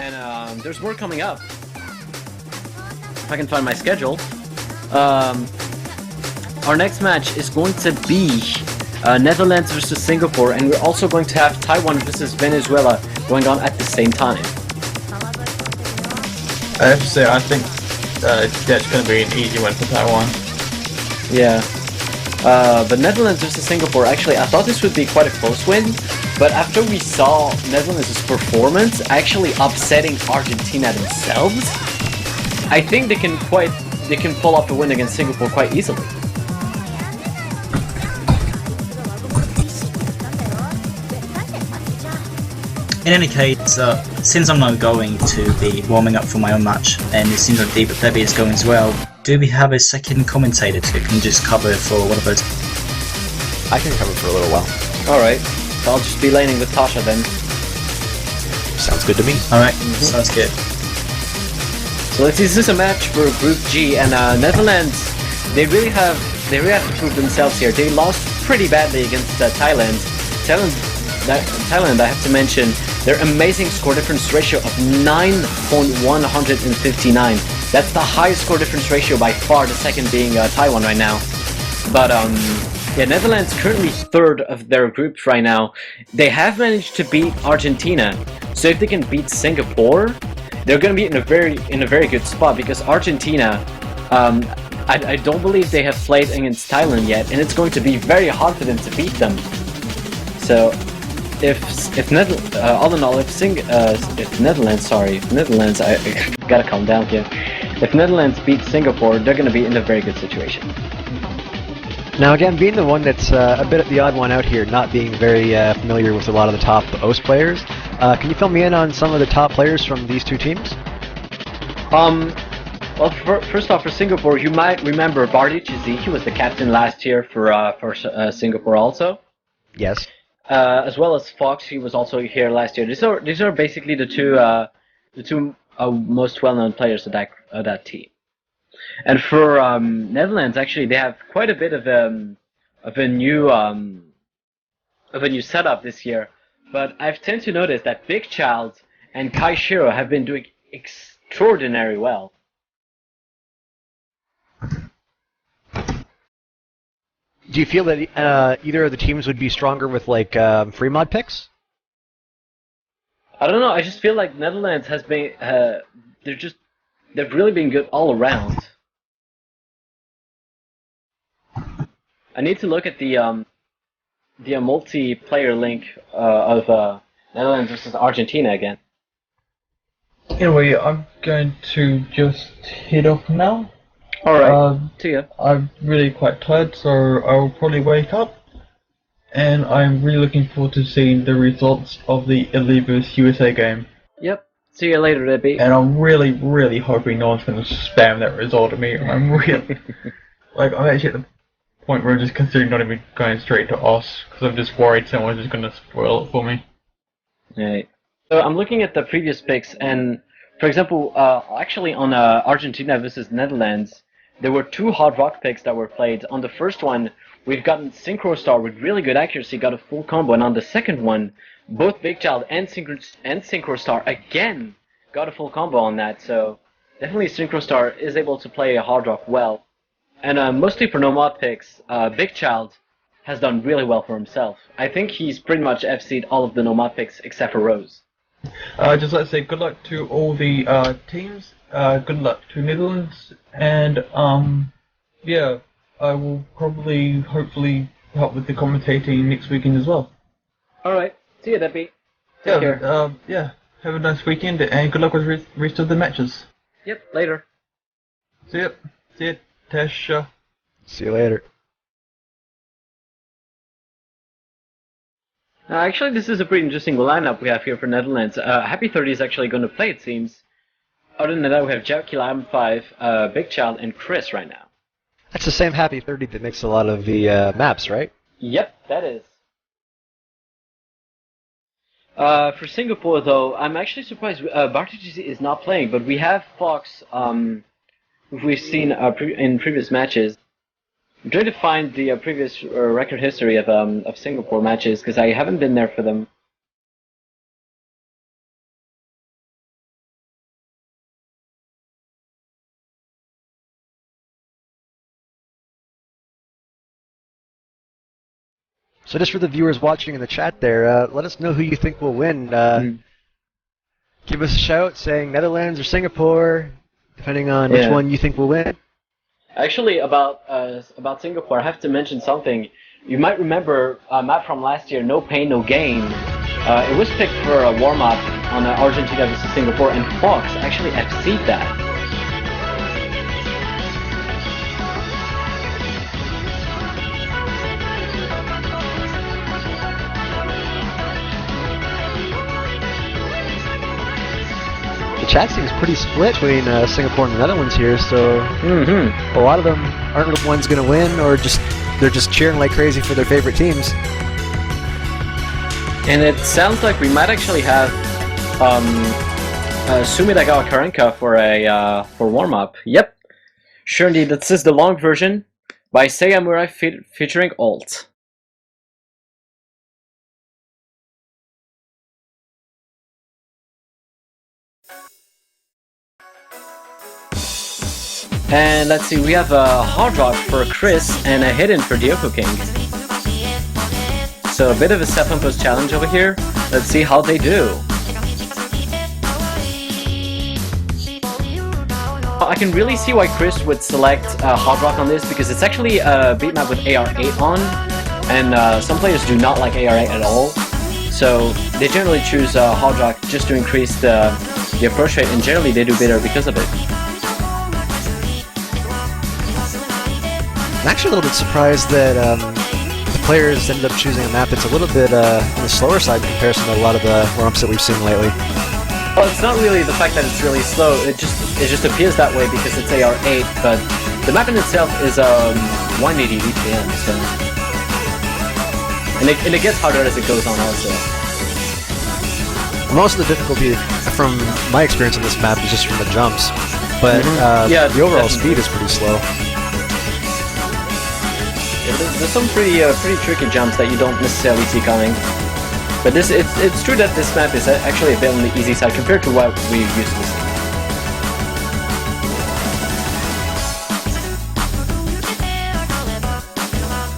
and there's more coming up. If I can find my schedule. Our next match is going to be Netherlands versus Singapore, and we're also going to have Taiwan versus Venezuela going on at the same time. I have to say, I think that's going to be an easy win for Taiwan. Yeah. But Netherlands versus Singapore, actually, I thought this would be quite a close win, but after we saw Netherlands' performance actually upsetting Argentina themselves, I think they can pull off a win against Singapore quite easily. In any case, since I'm not going to be warming up for my own match, and it seems like Debbie is going as well, do we have a second commentator who can just cover for one of us? I can cover for a little while. Alright, so I'll just be laning with Tasha then. Sounds good to me. Alright, sounds good. So let's see, this is a match for Group G, and Netherlands, they really have to prove themselves here. They lost pretty badly against Thailand. Thailand, I have to mention, their amazing score difference ratio of 9.159. That's the highest score difference ratio by far, the second being Taiwan right now. But yeah, Netherlands currently third of their groups right now. They have managed to beat Argentina, so if they can beat Singapore, they're going to be in a very good spot, because Argentina, I don't believe they have played against Thailand yet, and it's going to be very hard for them to beat them. So if Netherlands, I gotta calm down here. If Netherlands beat Singapore, they're gonna be in a very good situation. Now again, being the one that's a bit the odd one out here, not being very familiar with a lot of the top OS players, can you fill me in on some of the top players from these two teams? Well, first off, for Singapore, you might remember Bardichisi. He was the captain last year for Singapore also. Yes. As well as Fox, he was also here last year. These are basically the two most well-known players of that team. And for Netherlands, actually, they have quite a bit of a new setup this year. But I've tend to notice that Big Child and Kai Shiro have been doing extraordinarily well. Do you feel that either of the teams would be stronger with like free mod picks? I don't know. I just feel like Netherlands has been they've really been good all around. I need to look at the multiplayer link of Netherlands versus Argentina again. Anyway, I'm going to just head off now. Alright, see ya. I'm really quite tired, so I'll probably wake up. And I'm really looking forward to seeing the results of the Italy vs USA game. Yep, see you later, Debbie. And I'm really, really hoping no one's going to spam that result at me. I'm really... like, I'm actually at the point where I'm just considering not even going straight to OS, because I'm just worried someone's just going to spoil it for me. Right. So I'm looking at the previous picks, and for example, actually on Argentina versus Netherlands, there were two Hard Rock picks that were played. On the first one, we've gotten Synchro Star with really good accuracy, got a full combo, and on the second one, both Big Child and Synchro Star again got a full combo on that. So definitely Synchro Star is able to play a Hard Rock well. And mostly for no mod picks, Big Child has done really well for himself. I think he's pretty much FC'd all of the no mod picks except for Rose. Just like to say good luck to all the teams, good luck to Netherlands, and yeah, I will probably, hopefully, help with the commentating next weekend as well. Alright, see you, Debbie. Take care. Yeah, have a nice weekend, and good luck with the rest of the matches. Yep, later. See ya, Tasha. See you later. Actually, this is a pretty interesting lineup we have here for Netherlands. Happy 30 is actually going to play, it seems. Other than that, we have Jackie Lam 5, Big Child, and Chris right now. That's the same Happy 30 that makes a lot of the maps, right? Yep, that is. For Singapore, though, I'm actually surprised Bartichisi is not playing, but we have Fox, who we've seen in previous matches. I'm trying to find the previous record history of Singapore matches, because I haven't been there for them. So just for the viewers watching in the chat there, let us know who you think will win. Give us a shout saying Netherlands or Singapore, depending on which one you think will win. Actually, about Singapore, I have to mention something. You might remember a map from last year, No Pain, No Gain. It was picked for a warm-up on Argentina versus Singapore, and Fox actually FC'd that. The chat seems pretty split between Singapore and the Netherlands here, so a lot of them aren't the ones going to win, or they're just cheering like crazy for their favorite teams. And it sounds like we might actually have Sumidagawa Karenka for warm-up. Yep, sure indeed. This is the long version by Seiya Murai featuring Alt. And let's see, we have a Hard Rock for Chris and a Hidden for Dioko King. So a bit of a self-imposed challenge over here. Let's see how they do. I can really see why Chris would select Hard Rock on this, because it's actually a beat map with AR8 on, and some players do not like AR8 at all. So they generally choose Hard Rock just to increase the approach rate, and generally they do better because of it. I'm actually a little bit surprised that the players ended up choosing a map that's a little bit on the slower side in comparison to a lot of the warm-ups that we've seen lately. Well, it's not really the fact that it's really slow, it just appears that way because it's AR8, but the map in itself is 180 BPM, so... And it gets harder as it goes on also. Most of the difficulty, from my experience on this map, is just from the jumps, but the overall speed is pretty slow. There's some pretty tricky jumps that you don't necessarily see coming. But it's true that this map is actually a bit on the easy side compared to what we used to see.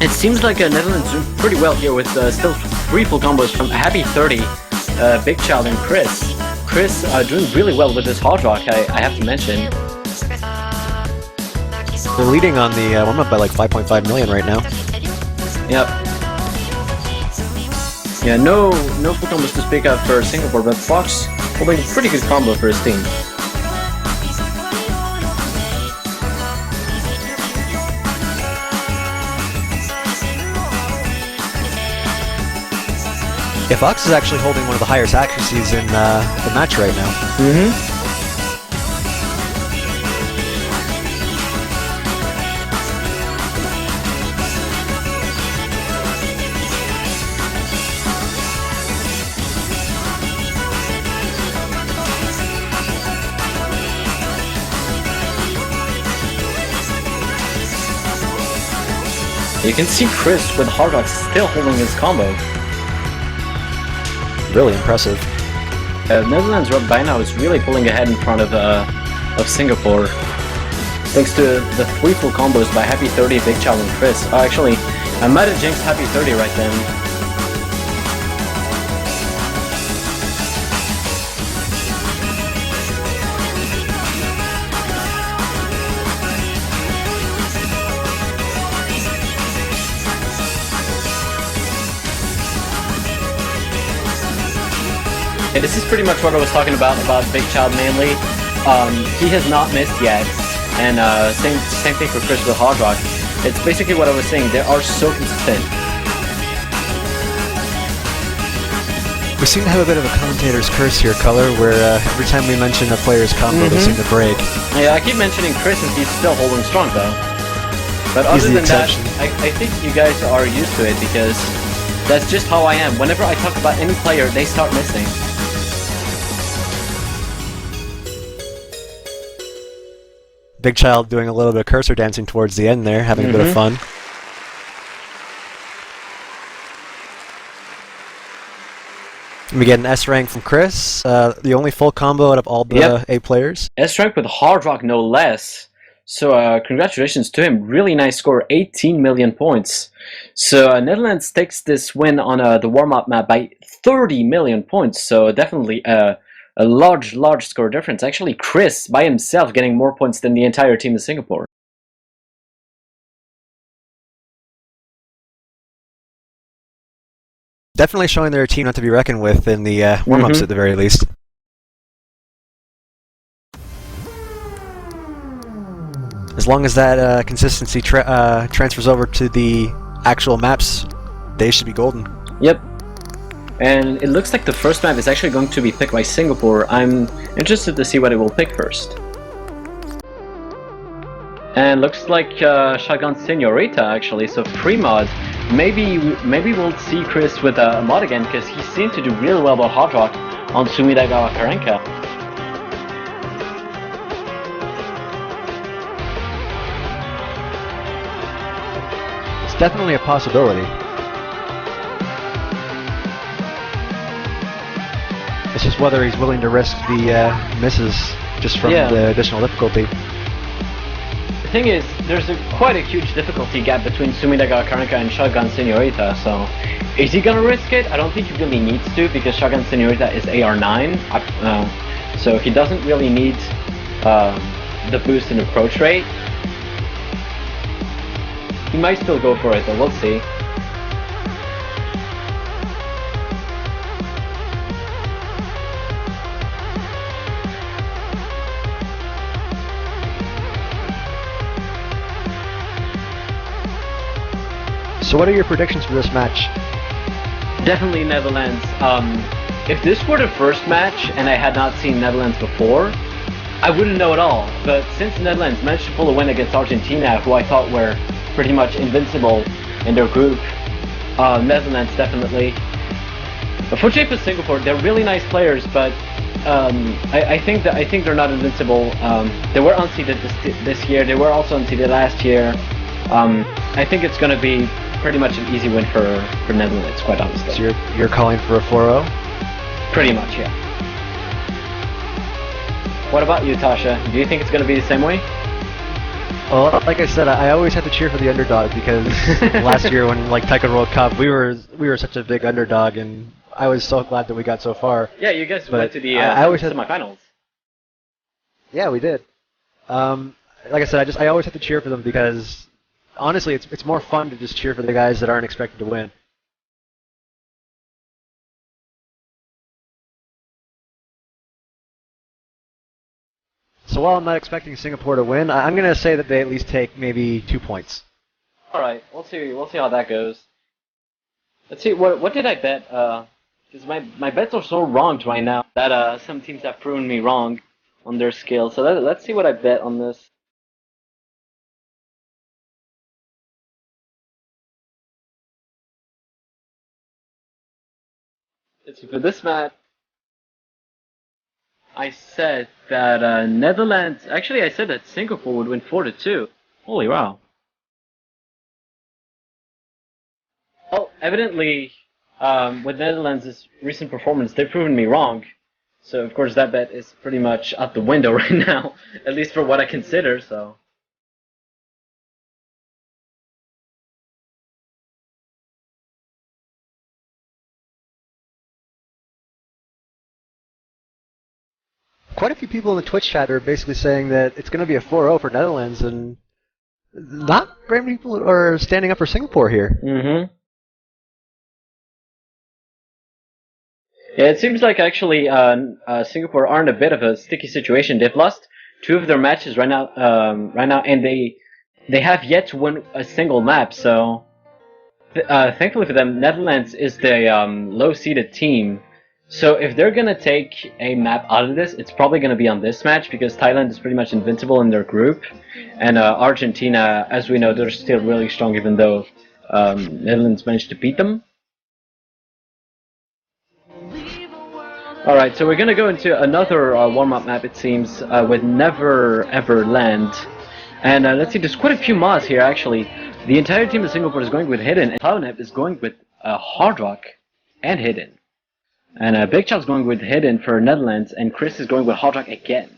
It seems like Netherlands doing pretty well here with still 3 full combos from Happy 30, Big Child and Chris. Chris doing really well with this Hard Rock, I have to mention. They're leading on the warm-up by like 5.5 million right now. Yep. Yeah, no full combos to speak of for Singapore, but Fox holding a pretty good combo for his team. Yeah, Fox is actually holding one of the highest accuracies in the match right now. You can see Chris with Hard Rock still holding his combo. Really impressive. Netherlands by now is really pulling ahead in front of Singapore. Thanks to the 3 full combos by Happy 30, Big Child, and Chris. Oh, actually, I might have jinxed Happy 30 right then. Yeah, this is pretty much what I was talking about Big Child mainly. He has not missed yet, and same thing for Chris with Hard Rock. It's basically what I was saying, they are so consistent. We seem to have a bit of a commentator's curse here, Color, where every time we mention a player's combo, they seem to break. Yeah, I keep mentioning Chris and he's still holding strong though. But other than that, I think you guys are used to it because that's just how I am. Whenever I talk about any player, they start missing. Big Child doing a little bit of cursor dancing towards the end there, having a bit of fun. And we get an S rank from Chris, the only full combo out of all the 8 players. S rank with Hard Rock no less. So congratulations to him. Really nice score, 18 million points. So Netherlands takes this win on the warm-up map by 30 million points. So definitely a large score difference. Actually, Chris by himself getting more points than the entire team of Singapore. Definitely showing they're a team not to be reckoned with in the warm-ups at the very least. As long as that consistency transfers over to the actual maps, they should be golden. Yep. And it looks like the first map is actually going to be picked by Singapore. I'm interested to see what it will pick first. And looks like Shotgun Senorita actually, so free mod. Maybe we'll see Chris with a mod again, because he seemed to do really well about Hot Rock on Sumidagawa Karenka. It's definitely a possibility. It's just whether he's willing to risk the misses just from the additional difficulty. The thing is, there's quite a huge difficulty gap between Sumidagawa Karenka and Shotgun Senorita, so is he gonna risk it? I don't think he really needs to, because Shotgun Senorita is AR9, so he doesn't really need the boost in approach rate. He might still go for it, though. We'll see. So what are your predictions for this match? Definitely Netherlands. If this were the first match and I had not seen Netherlands before, I wouldn't know at all. But since Netherlands managed to pull a win against Argentina, who I thought were pretty much invincible in their group, Netherlands definitely. For Japan Singapore, they're really nice players, but I think they're not invincible. They were unseeded this year. They were also unseeded last year. I think it's going to be pretty much an easy win for Netherlands, quite honestly. So you're calling for a 4-0? Pretty much, yeah. What about you, Tasha? Do you think it's going to be the same way? Well, like I said, I always have to cheer for the underdog, because last year when Taekwondo World Cup, we were such a big underdog, and I was so glad that we got so far. Yeah, you guys went to the semifinals. Yeah, we did. Like I said, I always have to cheer for them, because honestly, it's more fun to just cheer for the guys that aren't expected to win. So while I'm not expecting Singapore to win, I'm going to say that they at least take maybe 2 points. All right, we'll see how that goes. Let's see, what did I bet? Because my bets are so wrong right now that some teams have proven me wrong on their scale. So let's see what I bet on this. Let's see, for this match, I said that Netherlands. Actually, I said that Singapore would win 4-2. Holy wow! Well, evidently, with Netherlands' recent performance, they've proven me wrong. So of course that bet is pretty much out the window right now, at least for what I consider. So. Quite a few people in the Twitch chat are basically saying that it's going to be a 4-0 for Netherlands, and not very many people are standing up for Singapore here. Mm-hmm. Yeah, it seems like actually Singapore are in a bit of a sticky situation. They've lost 2 of their matches right now, and they have yet to win a single map. So thankfully for them, Netherlands is the low-seeded team. So if they're gonna take a map out of this, it's probably gonna be on this match, because Thailand is pretty much invincible in their group, and Argentina, as we know, they're still really strong, even though Netherlands managed to beat them. All right, so we're gonna go into another warm-up map, it seems, with Never Ever Land, and let's see, there's quite a few mods here actually. The entire team of Singapore is going with Hidden, and Cloudnip is going with Hard Rock and Hidden. And Big Chow's going with Hidden for Netherlands, and Chris is going with Hard Rock again.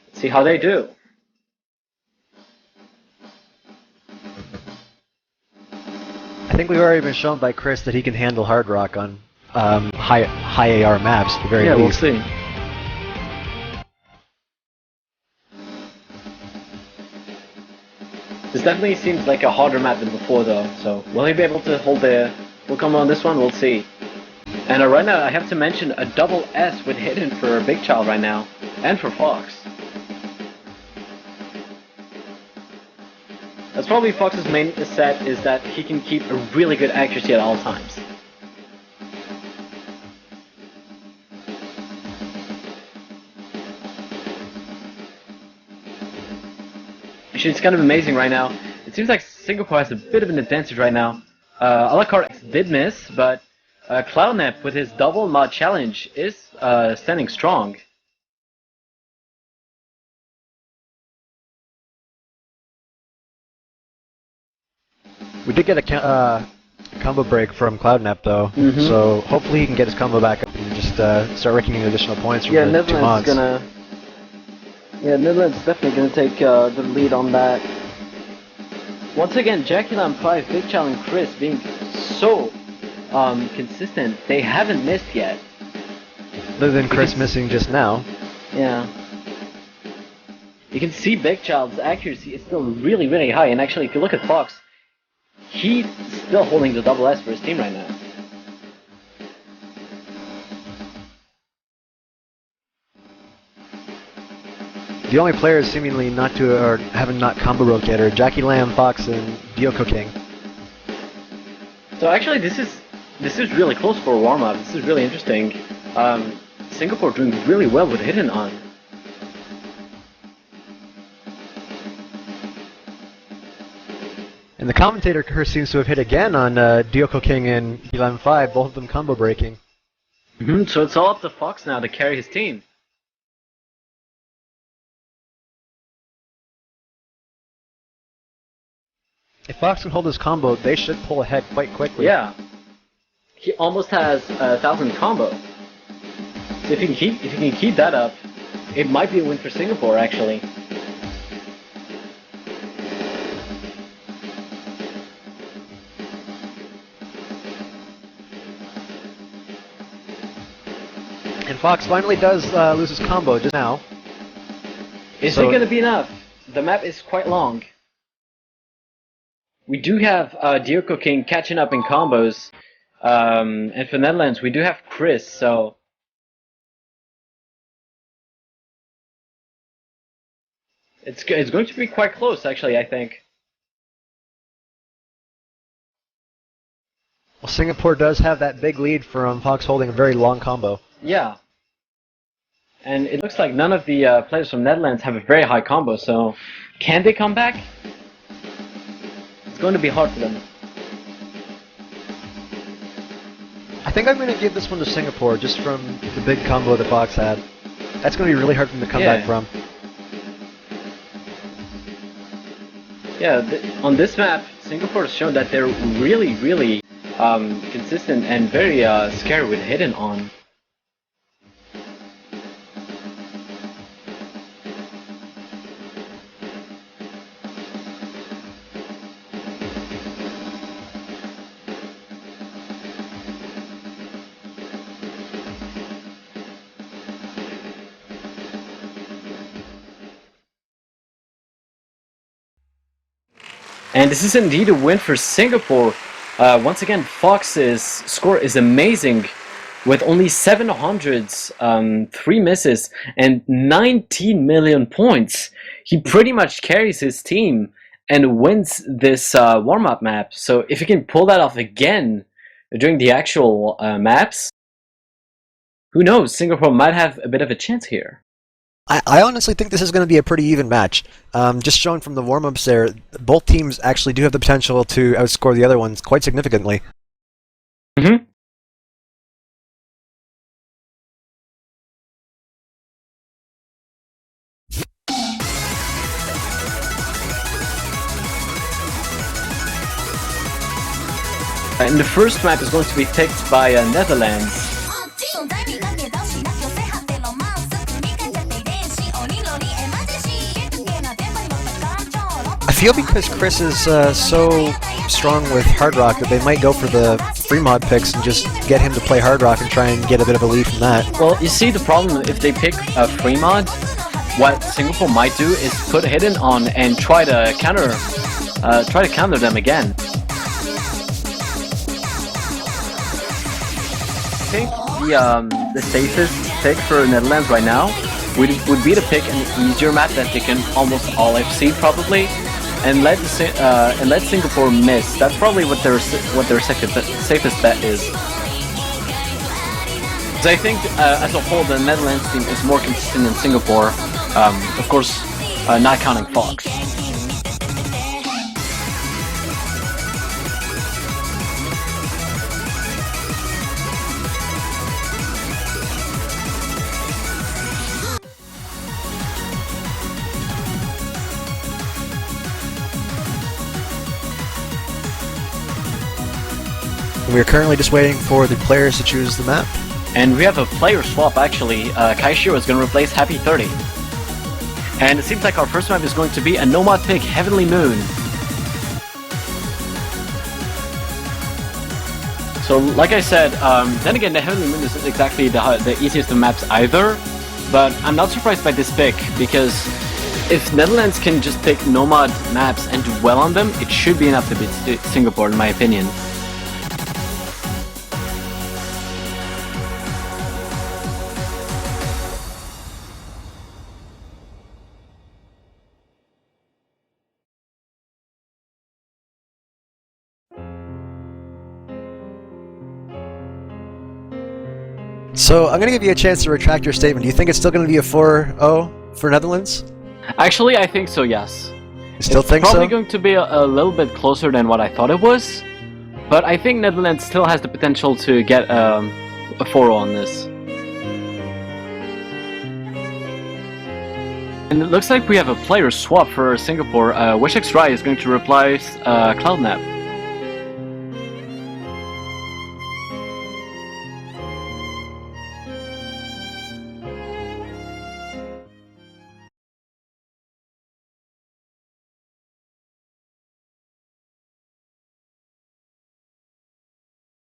Let's see how they do. I think we've already been shown by Chris that he can handle hard rock on high AR maps at the very Yeah, we'll least. see. This definitely seems like a harder map than before, though. So will he be able to hold the full combo on this one? We'll see. And right now, I have to mention a double S with hidden for Big Child right now, and for Fox. That's probably Fox's main set, is that he can keep a really good accuracy at all times. Actually, it's kind of amazing right now. It seems like Singapore has a bit of an advantage right now. A la carte did miss, but Cloudnap with his double mod challenge is standing strong. We did get a combo break from Cloudnap though, so hopefully he can get his combo back up and just start raking in additional points from the two mods. Netherlands is definitely gonna take the lead on that. Once again, Jackie Lam 5, Big Child, and Chris being so consistent. They haven't missed yet. Other than Chris missing just now. Yeah. You can see Big Child's accuracy is still really, really high, and actually, if you look at Fox, he's still holding the double S for his team right now. The only players seemingly not to, or haven't not combo broke yet, are Jackie Lam, Fox, and Dyoko King. So actually, this is really close for a warm-up. This is really interesting. Singapore doing really well with hidden on. And the commentator curse seems to have hit again on Dyoko King and Lam 5, both of them combo breaking. So it's all up to Fox now to carry his team. If Fox can hold his combo, they should pull ahead quite quickly. Yeah. He almost has 1,000 combo. So if he can keep that up, it might be a win for Singapore actually. And Fox finally does lose his combo just now. Is it going to be enough? The map is quite long. We do have Dyoko King catching up in combos, and for Netherlands we do have Chris, so it's going to be quite close actually, I think. Well, Singapore does have that big lead from Fox holding a very long combo. Yeah. And it looks like none of the players from Netherlands have a very high combo, so can they come back? It's going to be hard for them. I think I'm going to give this one to Singapore just from the big combo that Fox had. That's going to be really hard for them to come back from. Yeah, on this map, Singapore has shown that they're really, really consistent and very scary with hidden on. And this is indeed a win for Singapore. Once again, Fox's score is amazing with only 700s, 3 misses, and 19 million points. He pretty much carries his team and wins this warm-up map. So if he can pull that off again during the actual maps, who knows, Singapore might have a bit of a chance here. I honestly think this is going to be a pretty even match. Just showing from the warm-ups there, both teams actually do have the potential to outscore the other ones quite significantly. Mm-hmm. And the first map is going to be picked by Netherlands. I feel because Chris is so strong with Hard Rock that they might go for the free mod picks and just get him to play Hard Rock and try and get a bit of a lead from that. Well, you see, the problem if they pick a free mod, what Singapore might do is put Hidden on and try to counter them again. I think the safest pick for Netherlands right now would be to pick an easier map that they can almost all FC probably, and let Singapore miss. That's probably what their safest bet is. Because I think as a whole the Netherlands team is more consistent than Singapore. Of course, not counting Fox. We're currently just waiting for the players to choose the map. And we have a player swap actually. Kaishiro is going to replace Happy 30. And it seems like our first map is going to be a no-mod pick, Heavenly Moon. So like I said, then again the Heavenly Moon isn't exactly the easiest of maps either. But I'm not surprised by this pick, because if Netherlands can just pick no-mod maps and do well on them, it should be enough to beat Singapore in my opinion. So I'm going to give you a chance to retract your statement. Do you think it's still going to be a 4-0 for Netherlands? Actually, I think so, yes. You still think so? It's probably going to be a little bit closer than what I thought it was, but I think Netherlands still has the potential to get a 4-0 on this. And it looks like we have a player swap for Singapore. WishXRai is going to replace Cloudnap.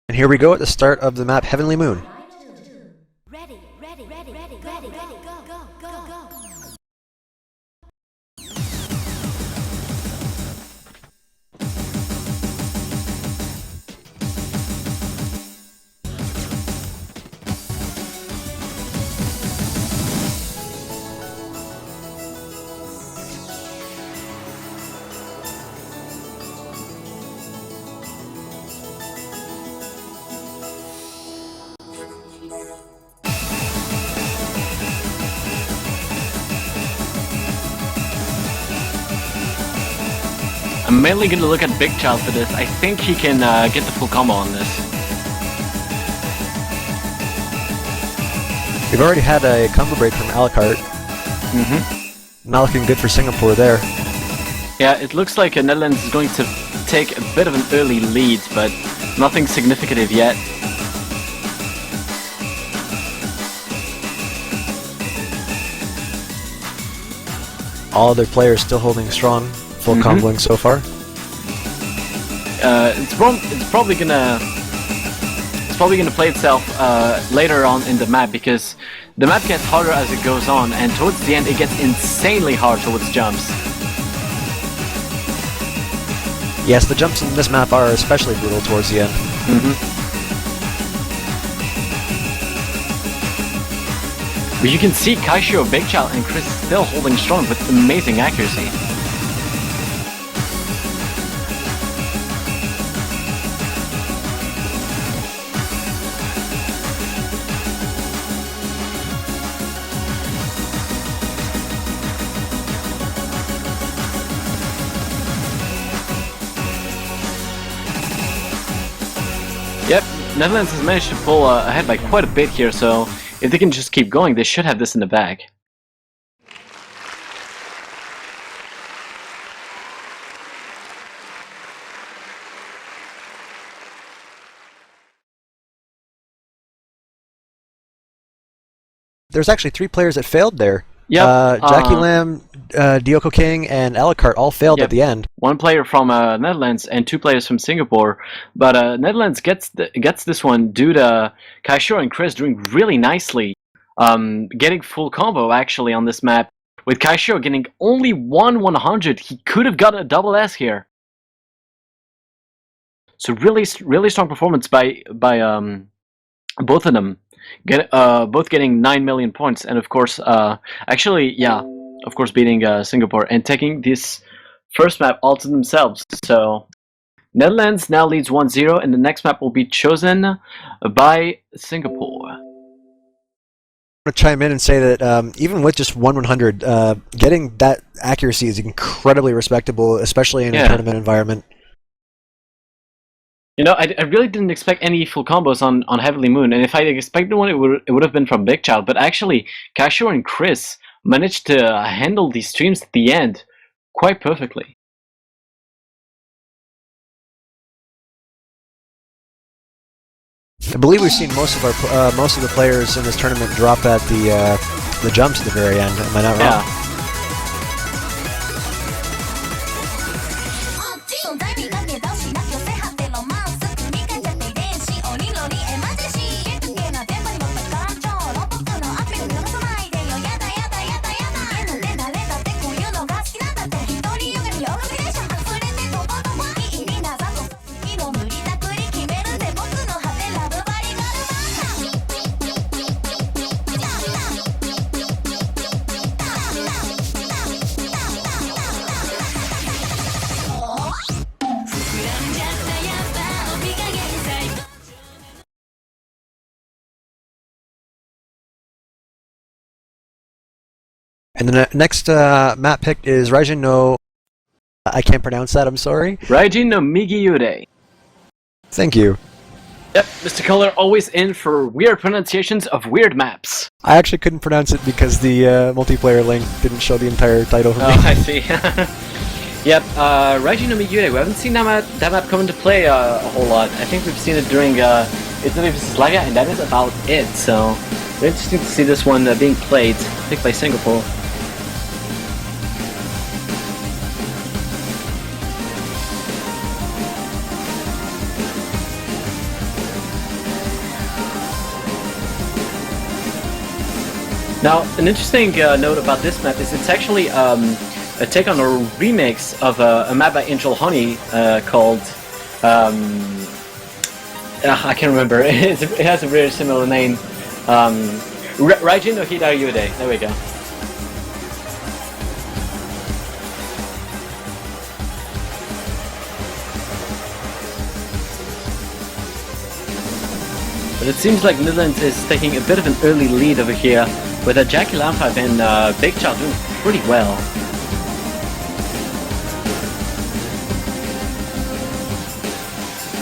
And here we go at the start of the map Heavenly Moon. Ready, go. I'm mainly going to look at Big Child for this. I think he can get the full combo on this. We've already had a combo break from Alucard. Not looking good for Singapore there. Yeah, it looks like Netherlands is going to take a bit of an early lead, but nothing significant yet. All other players still holding strong, full comboing so far. It's probably gonna play itself later on in the map, because the map gets harder as it goes on, and towards the end it gets insanely hard towards jumps. Yes, the jumps in this map are especially brutal towards the end. But you can see Kaishio, Big Child, and Chris still holding strong with amazing accuracy. Yep, Netherlands has managed to pull ahead by quite a bit here, so if they can just keep going, they should have this in the bag. There's actually 3 players that failed there. Yep. Jackie Lam, Dioko King, and Alucard all failed Yep. at the end. One player from Netherlands and two players from Singapore, but Netherlands gets this one due to Kaishiro and Chris doing really nicely, getting full combo actually on this map. With Kaishiro getting only 100, he could have got a double S here. So really strong performance by both of them. Both getting 9 million points, and of course, of course, beating Singapore and taking this first map all to themselves. So Netherlands now leads 1-0, and the next map will be chosen by Singapore. I want to chime in and say that even with just 100, getting that accuracy is incredibly respectable, especially in a tournament environment. You know, I really didn't expect any full combos on Heavenly Moon, and if I expected one, it would have been from Big Child. But actually, Kaishiro and Chris managed to handle these streams at the end quite perfectly. I believe we've seen most of the players in this tournament drop at the jumps at the very end. Am I not wrong? Yeah. And the next map picked is Raijin no... I can't pronounce that, I'm sorry. Raijin no Migiyure. Thank you. Yep, Mr. Color always in for weird pronunciations of weird maps. I actually couldn't pronounce it because the multiplayer link didn't show the entire title for me. Oh, I see. Yep, Raijin no Migiyure. We haven't seen that map come into play a whole lot. I think we've seen it during Italy vs. Latvia, and that is about it. So, very interesting to see this one being played, picked by Singapore. Now, an interesting note about this map is it's actually a take on a remix of a map by Angel Honey called... I can't remember. It has a very similar name. Raijin no Hidayude. There we go. But it seems like Netherlands is taking a bit of an early lead over here, with Jackie Lampipe and Big Child doing pretty well.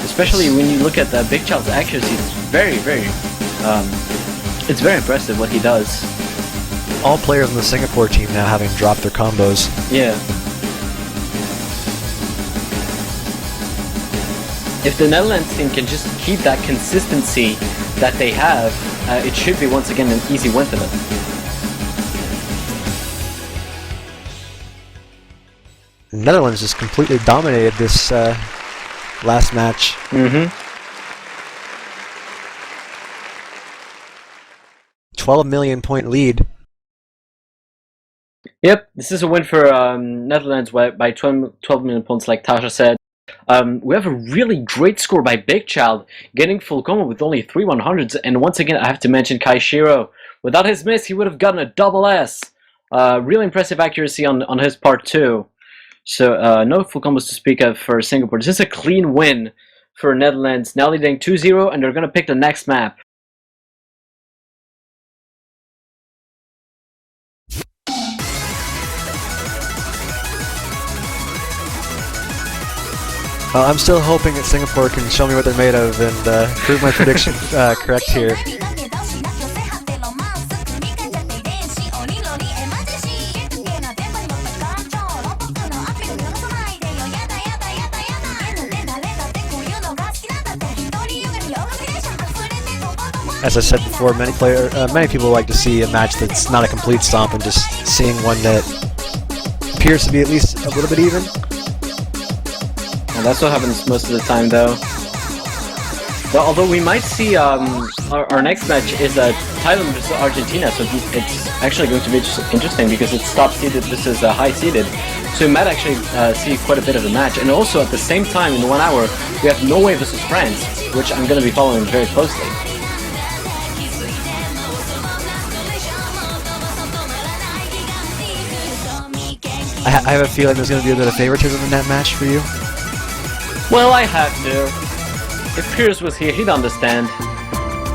Especially when you look at Big Child's accuracy, it's very impressive what he does. All players on the Singapore team now having dropped their combos. Yeah. If the Netherlands team can just keep that consistency that they have, it should be once again an easy win for them. The Netherlands just completely dominated this last match. Mm-hmm. 12 million point lead. Yep, this is a win for Netherlands by 12 million points, like Tasha said. We have a really great score by Big Child, getting full combo with only 3 100s, and once again I have to mention Kaishiro. Without his miss, he would have gotten a double S. Really impressive accuracy on his part too. So no full combos to speak of for Singapore. This is a clean win for Netherlands, now leading 2-0, and they're going to pick the next map. I'm still hoping that Singapore can show me what they're made of and prove my prediction correct here. as I said before, many people like to see a match that's not a complete stomp and just seeing one that appears to be at least a little bit even. Well, that's what happens most of the time, though. Well, although we might see our next match is Thailand versus Argentina, so it's actually going to be interesting because it's top seeded. This is high seeded, so we might actually see quite a bit of a match. And also at the same time, in 1 hour, we have Norway versus France, which I'm going to be following very closely. I have a feeling there's going to be a bit of favoritism in that match for you. Well, I have to. If Piers was here, he'd understand.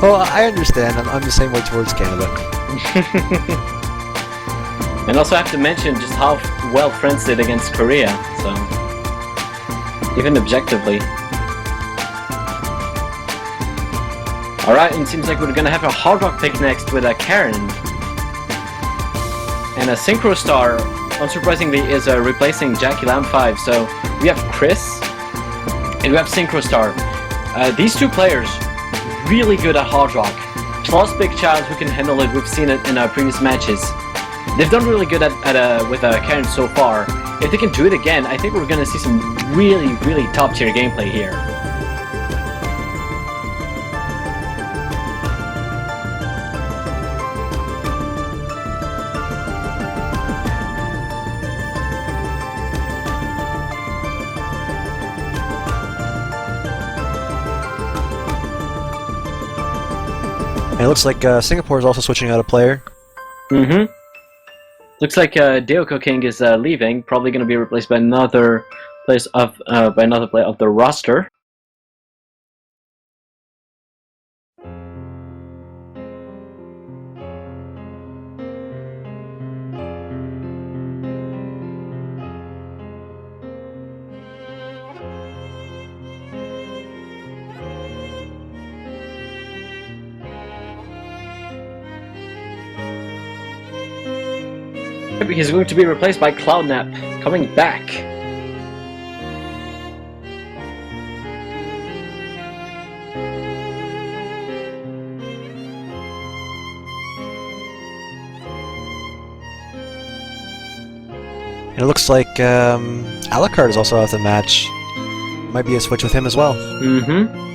Well, I understand. I'm the same way towards Canada. And also I have to mention just how well France did against Korea, so... even objectively. Alright, and it seems like we're gonna have a hard rock pick next with a Karen. And a Synchro Star, unsurprisingly, is replacing Jackie Lamb 5, so we have Chris, and we have Synchro Star. These two players, really good at hard rock, plus Big Child who can handle it. We've seen it in our previous matches. They've done really good with Karen so far. If they can do it again, I think we're going to see some really, really top tier gameplay here. And it looks like Singapore is also switching out a player. Mm-hmm. Looks like Deoko King is leaving, probably going to be replaced by another player of the roster. He's going to be replaced by Cloudnap, coming back. And it looks like Alucard is also out of the match. Might be a switch with him as well. Mm-hmm.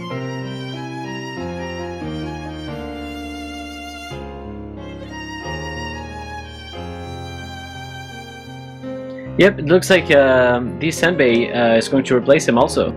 Yep, it looks like D. Senbei is going to replace him also.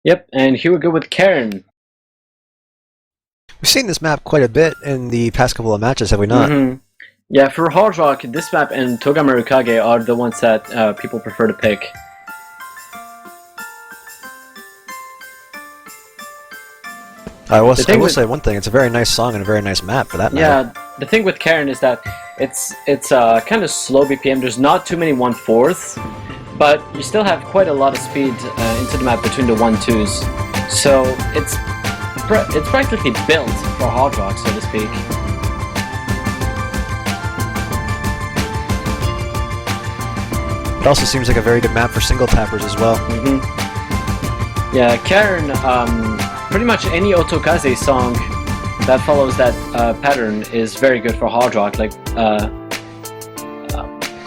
Yep, and here we go with Karen. We've seen this map quite a bit in the past couple of matches, have we not? Mm-hmm. Yeah, for Hard Rock, this map and Toga Marukage are the ones that people prefer to pick. I will say one thing, it's a very nice song and a very nice map for that matter. Yeah, the thing with Karen is that it's kind of slow BPM, there's not too many 1/4, but you still have quite a lot of speed into the map between the 1-2s. So it's practically built for hard rock, so to speak. It also seems like a very good map for single tappers as well. Mm-hmm. Yeah, Karen, pretty much any Otokaze song that follows that pattern is very good for hard rock. Like,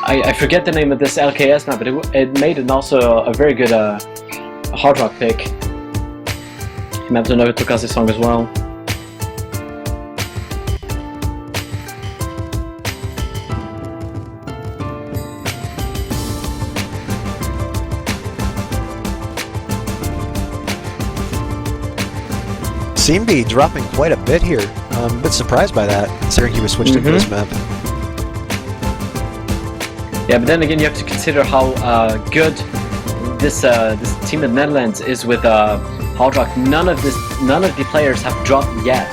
I forget the name of this LKS map, but it made it also a very good hard rock pick. He mapped another Otokaze song as well. Seemby dropping quite a bit here. I'm a bit surprised by that, considering he was switched into this map. Yeah, but then again, you have to consider how good this team of Netherlands is with Hard Rock. None of the players have dropped yet.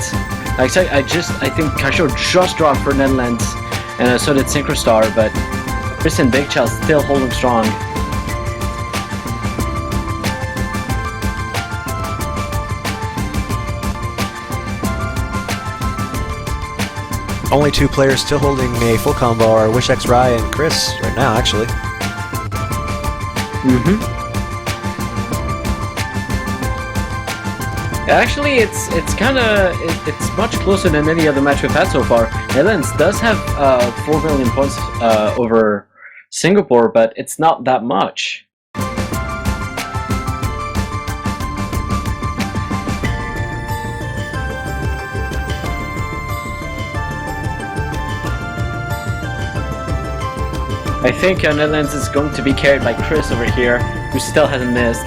Like I think Bancho just dropped for Netherlands, and so did Synchrostar, but Chris and Big Child still holding strong. Only 2 players still holding a full combo are WishX Rai and Chris right now, actually. Actually, it's much closer than any other match we've had so far. Netherlands does have 4 million points over Singapore, but it's not that much. I think Netherlands is going to be carried by Chris over here, who still hasn't missed.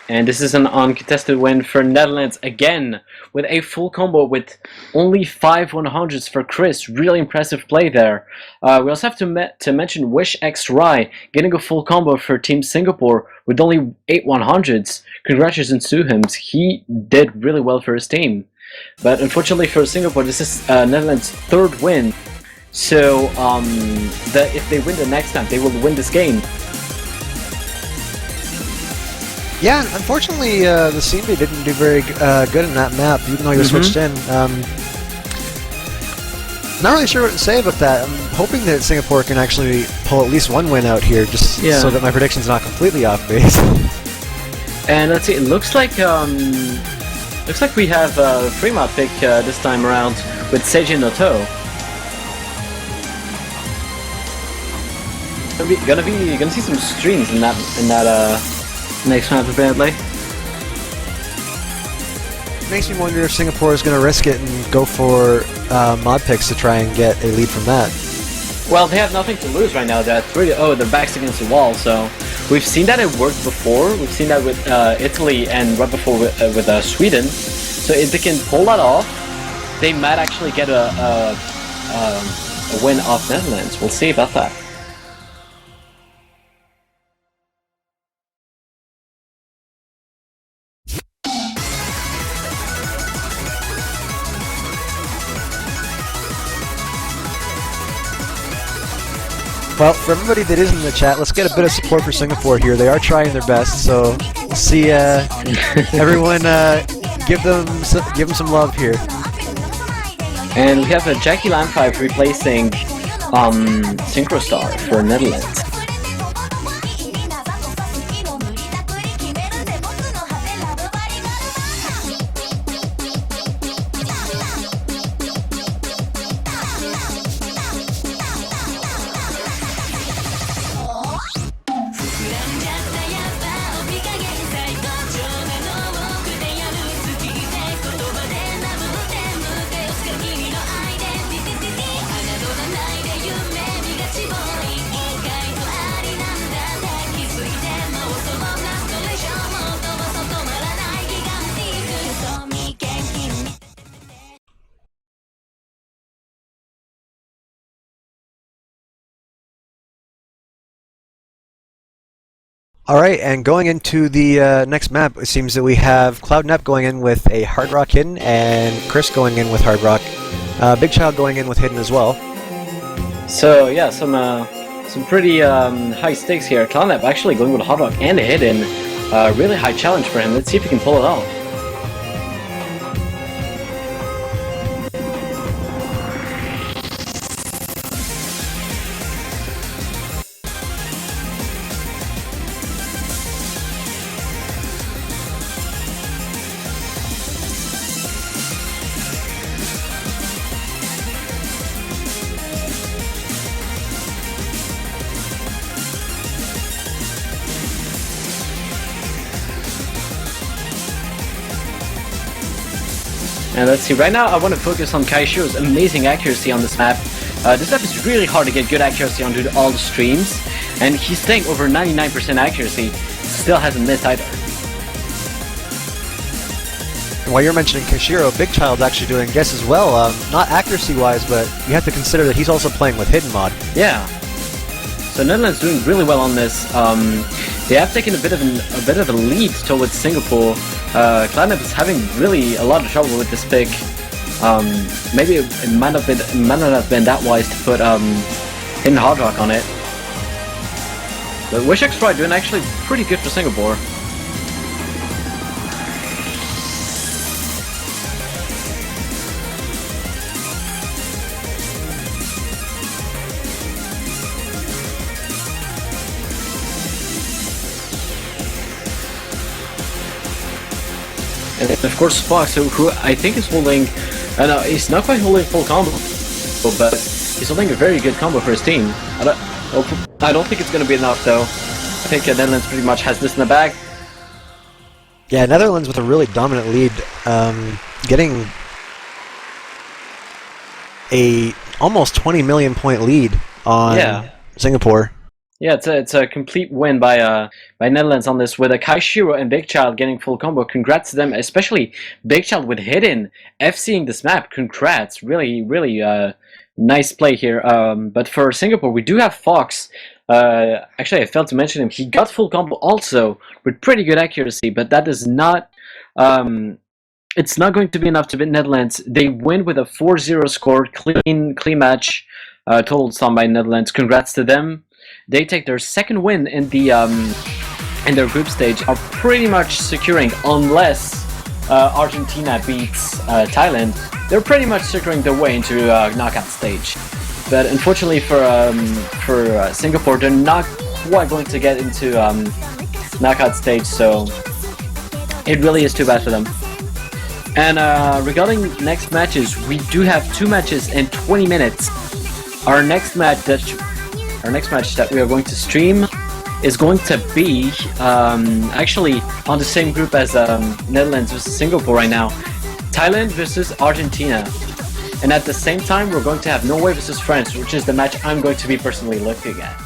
And this is an uncontested win for Netherlands again, with a full combo with only 5 100s for Chris. Really impressive play there. We also have to mention WishX Rai getting a full combo for Team Singapore with only 8 100s. Congratulations to him. He did really well for his team. But unfortunately for Singapore, this is Netherlands' 3rd win. So if they win the next time, they will win this game. Yeah, unfortunately, the Simbi didn't do very good in that map, even though he was switched in. Not really sure what to say about that. I'm hoping that Singapore can actually pull at least 1 win out here, just so that my prediction's not completely off base. And let's see, it looks like we have a Fremont pick this time around with Seiji Noto. Gonna see some streams in that next map apparently. Makes me wonder if Singapore is going to risk it and go for mod picks to try and get a lead from that. Well, they have nothing to lose right now. They're their backs against the wall. So we've seen that it worked before. We've seen that with Italy and right before with Sweden. So if they can pull that off, they might actually get a win off Netherlands. We'll see about that. Well, for everybody that is in the chat, let's get a bit of support for Singapore here. They are trying their best, so let's see everyone give them some love here. And we have a Jackie Lamp5 replacing Synchrostar for Netherlands. Alright, and going into the next map, it seems that we have CloudNep going in with a Hard Rock Hidden, and Chris going in with Hard Rock. Big Child going in with Hidden as well. So yeah, some pretty high stakes here. CloudNep actually going with Hard Rock and a Hidden. Really high challenge for him. Let's see if he can pull it off. And let's see, right now I want to focus on Kaishiro's amazing accuracy on this map. This map is really hard to get good accuracy on due to all the streams, and he's staying over 99% accuracy, still hasn't missed either. And while you're mentioning Kaishiro, Big Child's actually doing guess as well, not accuracy-wise, but you have to consider that he's also playing with Hidden Mod. Yeah. So Netherlands doing really well on this. They have taken a bit of a lead towards Singapore. Cloudnap is having really a lot of trouble with this pick. Maybe it might not have been that wise to put Hidden Hard Rock on it. But WishX Pride doing actually pretty good for Singapore. And of course Fox, who I think is holding, he's not quite holding full combo, but he's holding a very good combo for his team. I don't think it's going to be enough though. I think Netherlands pretty much has this in the bag. Yeah, Netherlands with a really dominant lead, getting a almost 20 million point lead on Singapore. Yeah, it's a complete win by Netherlands on this, with a Kaishiro and Big Child getting full combo. Congrats to them, especially Big Child with Hidden FCing this map. Congrats, really nice play here. But for Singapore, we do have Fox. Actually, I failed to mention him. He got full combo also with pretty good accuracy, but that is not. It's not going to be enough to beat Netherlands. They win with a 4-0 score, clean match, total sum by Netherlands. Congrats to them. They take their second win in the in their group stage, are pretty much securing, unless Argentina beats Thailand, they're pretty much securing their way into knockout stage. But unfortunately for Singapore, they're not quite going to get into knockout stage, so it really is too bad for them. And regarding next matches, we do have 2 matches in 20 minutes. Our next match that we are going to stream is going to be actually on the same group as Netherlands versus Singapore right now. Thailand versus Argentina. And at the same time, we're going to have Norway versus France, which is the match I'm going to be personally looking at.